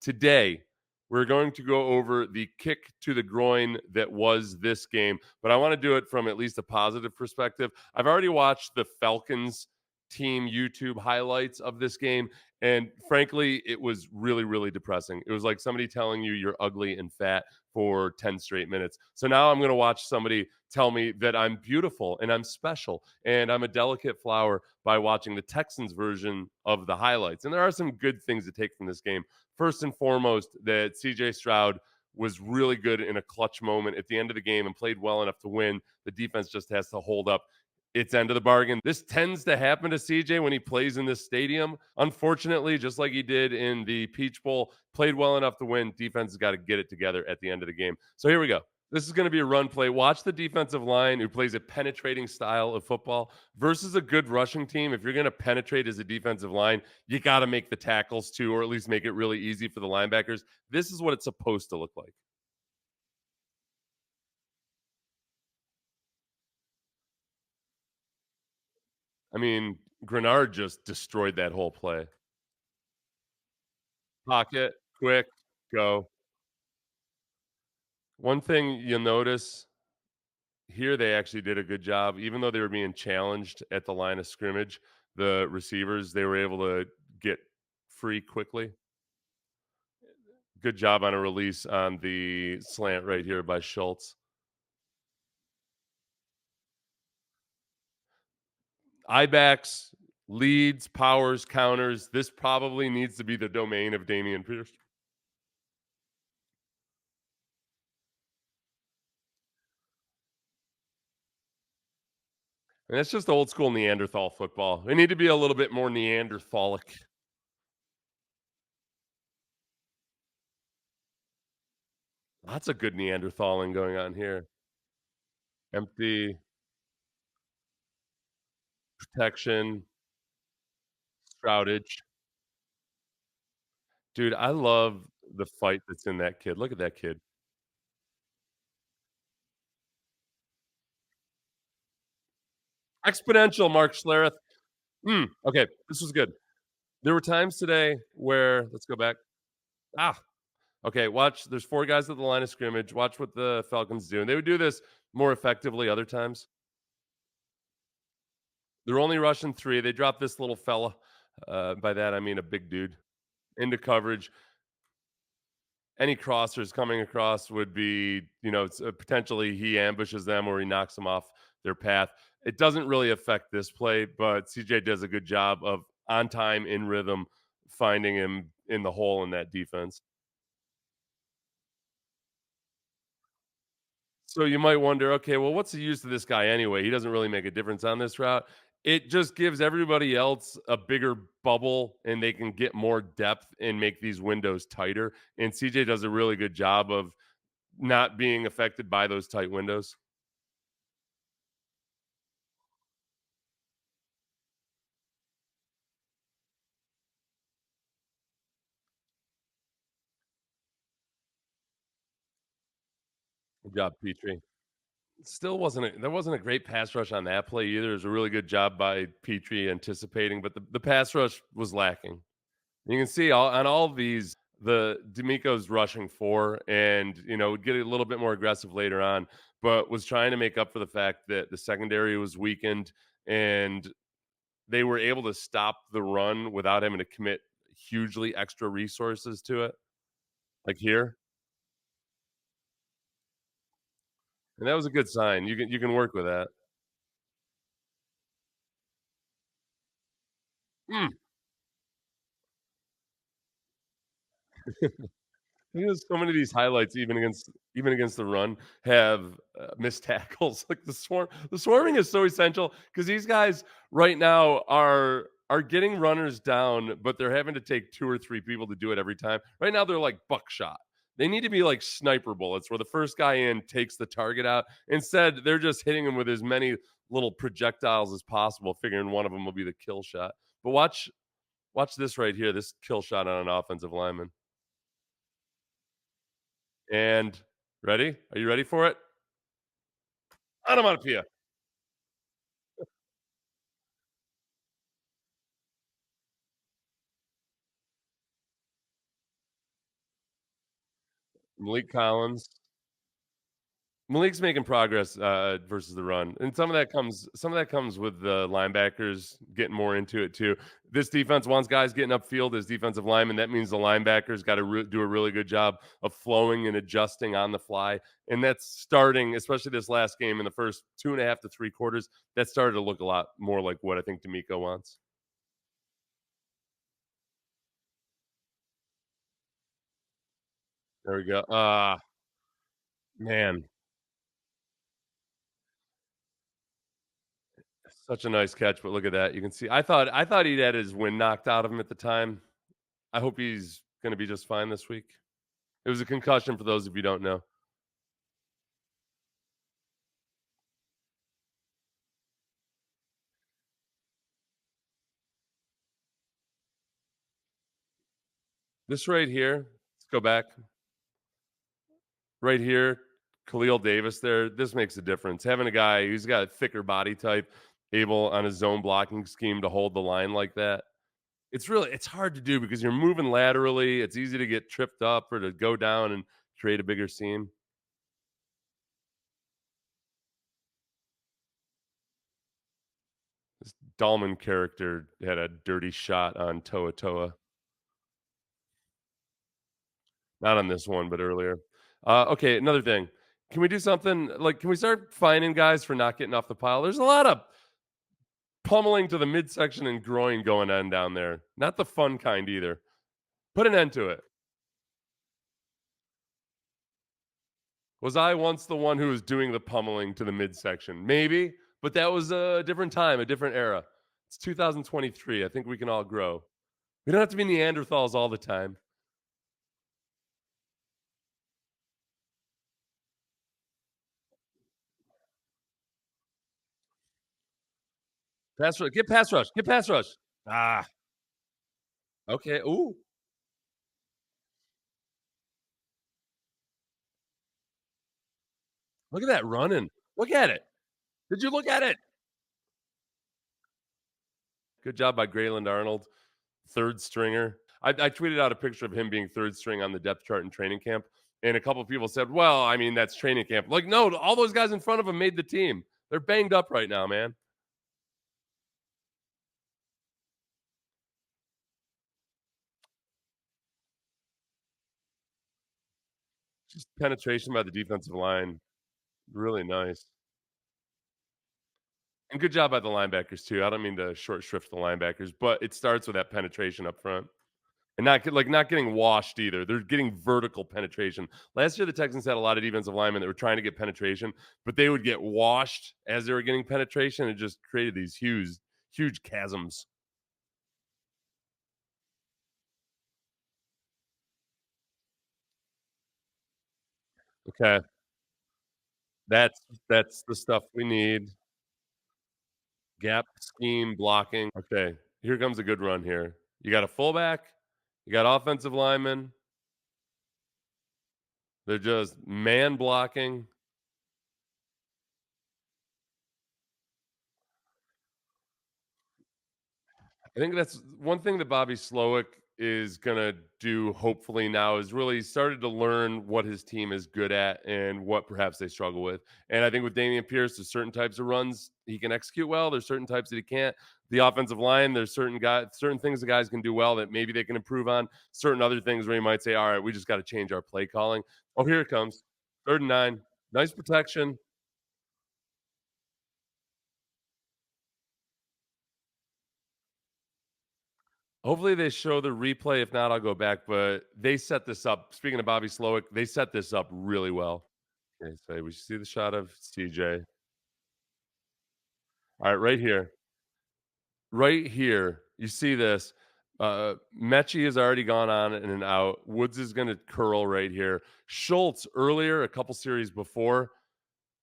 Today, we're going to go over the kick to the groin that was this game, but I want to do it from at least a positive perspective. I've already watched the Falcons team YouTube highlights of this game, and frankly, it was really, really depressing. It was like somebody telling you you're ugly and fat for 10 straight minutes. So now I'm going to watch somebody tell me that I'm beautiful and I'm special and I'm a delicate flower by watching the Texans version of the highlights. And there are some good things to take from this game. First and foremost, that CJ Stroud was really good in a clutch moment at the end of the game and played well enough to win. The defense just has to hold up its end of the bargain. This tends to happen to CJ when he plays in this stadium. Unfortunately, just like he did in the Peach Bowl, played well enough to win. Defense has got to get it together at the end of the game. So here we go. This is going to be a run play. Watch the defensive line who plays a penetrating style of football versus a good rushing team. If you're going to penetrate as a defensive line, you got to make the tackles too, or at least make it really easy for the linebackers. This is what it's supposed to look like. I mean, Grenard just destroyed that whole play. Pocket, quick, go. One thing you'll notice here, they actually did a good job. Even though they were being challenged at the line of scrimmage, the receivers, they were able to get free quickly. Good job on a release on the slant right here by Schultz. I backs, leads, powers, counters. This probably needs to be the domain of Damian Pierce. And it's just old school Neanderthal football. They need to be a little bit more Neanderthalic. Lots of good Neanderthaling going on here. Empty protection, Stroudage. Dude, I love the fight that's in that kid. Look at that kid. Exponential, Mark Schlereth. Okay, this was good. There were times today where let's go back. Ah, okay, watch. There's 4 guys at the line of scrimmage. Watch what the Falcons do, and they would do this more effectively other times. They're only rushing 3. They drop this little fella. By that, I mean a big dude into coverage. Any crossers coming across would be, potentially he ambushes them or he knocks them off their path. It doesn't really affect this play, but CJ does a good job of on time, in rhythm, finding him in the hole in that defense. So you might wonder, okay, well, what's the use of this guy anyway? He doesn't really make a difference on this route. It just gives everybody else a bigger bubble and they can get more depth and make these windows tighter. And CJ does a really good job of not being affected by those tight windows. Good job, Petrie. There wasn't a great pass rush on that play either. It was a really good job by Petrie anticipating, but the pass rush was lacking. You can see on all of these, the D'Amico's rushing 4 and, would get a little bit more aggressive later on, but was trying to make up for the fact that the secondary was weakened and they were able to stop the run without having to commit hugely extra resources to it, like here. And that was a good sign. You can work with that. Mm. So many of these highlights, even against the run, have missed tackles. Like the swarming is so essential because these guys right now are getting runners down, but they're having to take 2 or 3 people to do it every time. Right now, they're like buckshot. They need to be like sniper bullets, where the first guy in takes the target out. Instead, they're just hitting him with as many little projectiles as possible, figuring one of them will be the kill shot. But watch this right here. This kill shot on an offensive lineman. And ready? Are you ready for it? Onomatopoeia. Malik Collins. Malik's making progress, versus the run, and some of that comes with the linebackers getting more into it too. This defense wants guys getting upfield as defensive linemen. That means the linebackers got to do a really good job of flowing and adjusting on the fly, and that's starting, especially this last game in the first 2.5 to 3 quarters. That started to look a lot more like what I think D'Amico wants. There we go. Man, such a nice catch, but look at that. You can see. I thought he'd had his wind knocked out of him at the time. I hope he's gonna be just fine this week. It was a concussion for those of you who don't know. This right here, let's go back. Right here, Khalil Davis there, this makes a difference. Having a guy who's got a thicker body type, able on his zone blocking scheme to hold the line like that. It's hard to do because you're moving laterally. It's easy to get tripped up or to go down and create a bigger seam. This Dahlman character had a dirty shot on Toa Toa. Not on this one, but earlier. Okay, another thing. Can we do something like can we start finding guys for not getting off the pile? There's a lot of pummeling to the midsection and groin going on down there. Not the fun kind either. Put an end to it. Was I once the one who was doing the pummeling to the midsection? Maybe, but that was a different time, a different era. It's 2023. I think we can all grow. We don't have to be Neanderthals all the time. Pass rush. Get pass rush. Get pass rush. Ah, okay. Ooh, look at that running. Look at it. Did you look at it? Good job by Grayland Arnold, third stringer. I tweeted out a picture of him being third string on the depth chart in training camp, and a couple of people said, "Well, I mean, that's training camp." Like, no, all those guys in front of him made the team. They're banged up right now, man. Just penetration by the defensive line, really nice, and good job by the linebackers too. I don't mean to short shrift the linebackers, but it starts with that penetration up front. And not getting washed either. They're getting vertical penetration. Last year, the Texans had a lot of defensive linemen that were trying to get penetration, but they would get washed as they were getting penetration. It just created these huge chasms. Okay, that's the stuff we need. Gap scheme blocking. Okay, here comes a good run here. You got a fullback. You got offensive linemen. They're just man blocking. I think that's one thing that Bobby Slowick is gonna do hopefully now is really started to learn what his team is good at and what perhaps they struggle with. And I think with Damian Pierce, there's certain types of runs he can execute well. There's certain types that he can't. The offensive line, there's certain things the guys can do well that maybe they can improve on. Certain other things where you might say, all right, we just got to change our play calling. Oh, here it comes. 3rd and 9. Nice protection. Hopefully they show the replay. If not, I'll go back. But they set this up. Speaking of Bobby Slowick, they set this up really well. Okay, so we see the shot of CJ. All right, right here. Right here. You see this. Mechie has already gone on and an out. Woods is going to curl right here. Schultz earlier, a couple series before,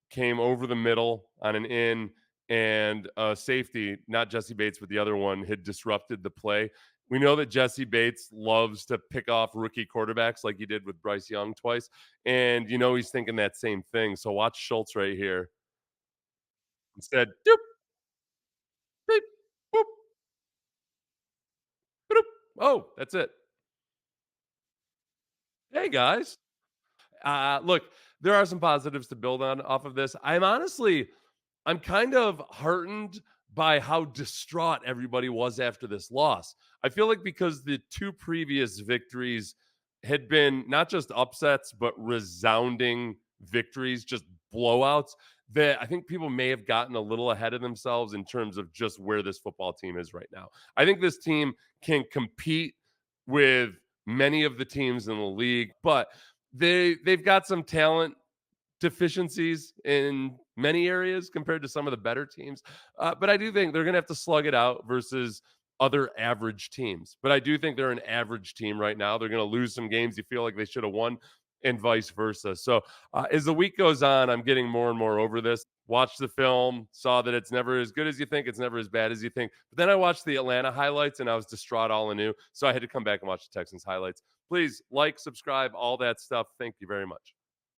came over the middle on an in, and safety, not Jesse Bates, but the other one, had disrupted the play. We know that Jesse Bates loves to pick off rookie quarterbacks like he did with Bryce Young twice. And you know he's thinking that same thing. So watch Schultz right here. Instead, doop, beep, boop, boop. Oh, that's it. Hey guys. Look, there are some positives to build on off of this. I'm kind of heartened by how distraught everybody was after this loss. I feel like because the two previous victories had been not just upsets, but resounding victories, just blowouts, that I think people may have gotten a little ahead of themselves in terms of just where this football team is right now. I think this team can compete with many of the teams in the league, but they've got some talent deficiencies in many areas compared to some of the better teams. But I do think they're going to have to slug it out versus other average teams. But I do think they're an average team right now. They're going to lose some games you feel like they should have won, and vice versa. So as the week goes on, I'm getting more and more over this. Watched the film, saw that it's never as good as you think, it's never as bad as you think. But then I watched the Atlanta highlights and I was distraught all anew. So I had to come back and watch the Texans highlights. Please like, subscribe, all that stuff. Thank you very much.